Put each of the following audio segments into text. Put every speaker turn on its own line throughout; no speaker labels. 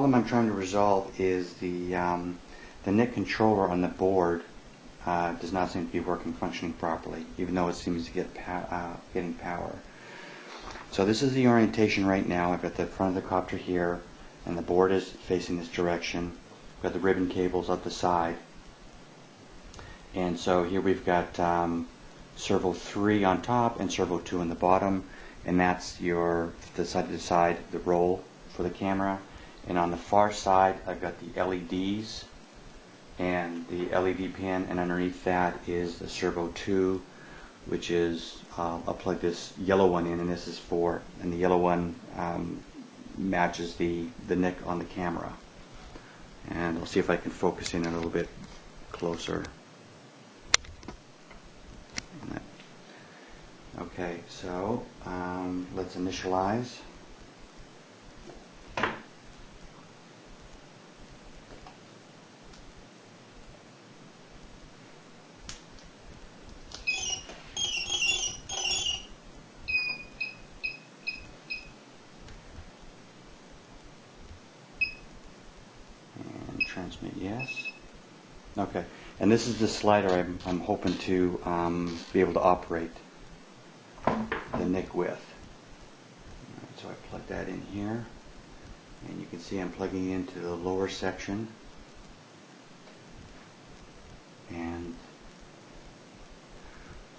problem I'm trying to resolve is the NIC controller on the board does not seem to be functioning properly, even though it seems to get getting power. So this is the orientation right now. I've got the front of the copter here, and the board is facing this direction. I've got the ribbon cables up the side. And so here we've got servo 3 on top and servo 2 on the bottom, and that's your the side the roll for the camera. And on the far side I've got the LEDs and the LED pin, and underneath that is the servo 2, which is I'll plug this yellow one in, and this is for, and the yellow one matches the NIC on the camera. And I'll see if I can focus in a little bit closer. Okay, so let's initialize. And transmit yes. Okay, and this is the slider I'm hoping to be able to operate the NIC with. Right, so I plug that in here, and you can see I'm plugging into the lower section, and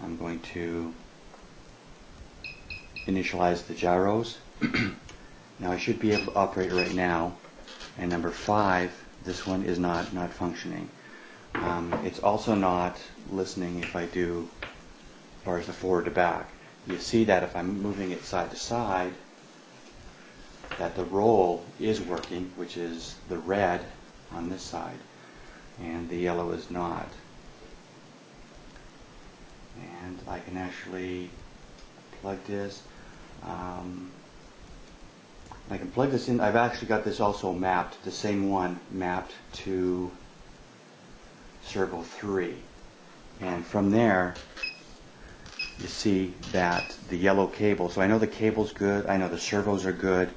I'm going to initialize the gyros. Now I should be able to operate right now, and number 5, this one is not functioning. It's also not listening if I do as far as the forward to back. You see that if I'm moving it side to side, that the roll is working, which is the red on this side, and the yellow is not. And I can actually plug this. I can plug this in. I've actually got this also mapped, the same one mapped to servo 3. And from there, you see that the yellow cable, so I know the cable's good, I know the servos are good,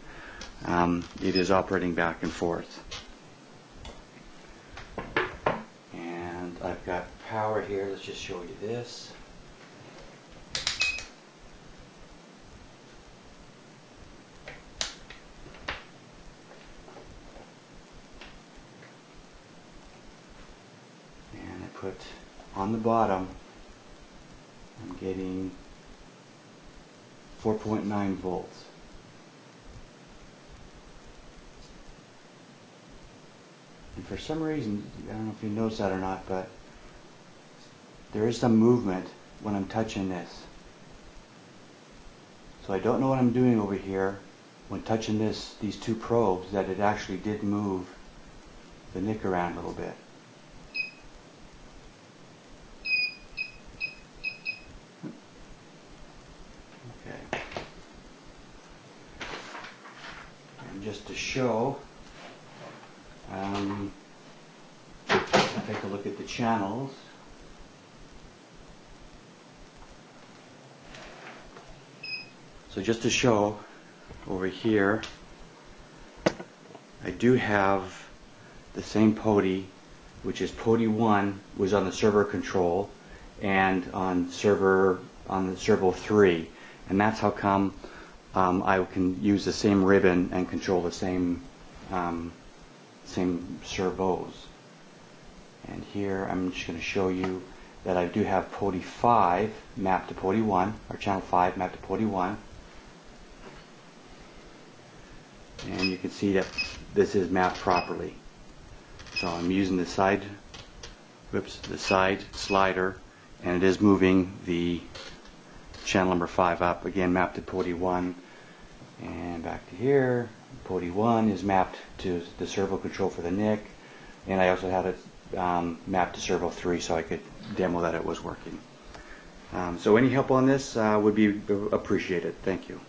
it is operating back and forth. And I've got power here, let's just show you this. And I put on the bottom, I'm getting 4.9 volts. And for some reason, I don't know if you notice that or not, but there is some movement when I'm touching this. So I don't know what I'm doing over here when touching these two probes, that it actually did move the NIC around a little bit. Okay. And just to show, take a look at the channels. So just to show, over here, I do have the same POTI, which is POTI 1 was on the server control and on the servo 3, and that's how come I can use the same ribbon and control the same servos. And here I'm just going to show you that I do have POTI 5 mapped to POTI 1, or channel 5 mapped to POTI 1. And you can see that this is mapped properly. So I'm using the side slider, and it is moving the channel number 5 up, again mapped to POTI 1. And back to here, POTI 1 is mapped to the servo control for the NIC, and I also had it mapped to servo 3 so I could demo that it was working. So any help on this would be appreciated. Thank you.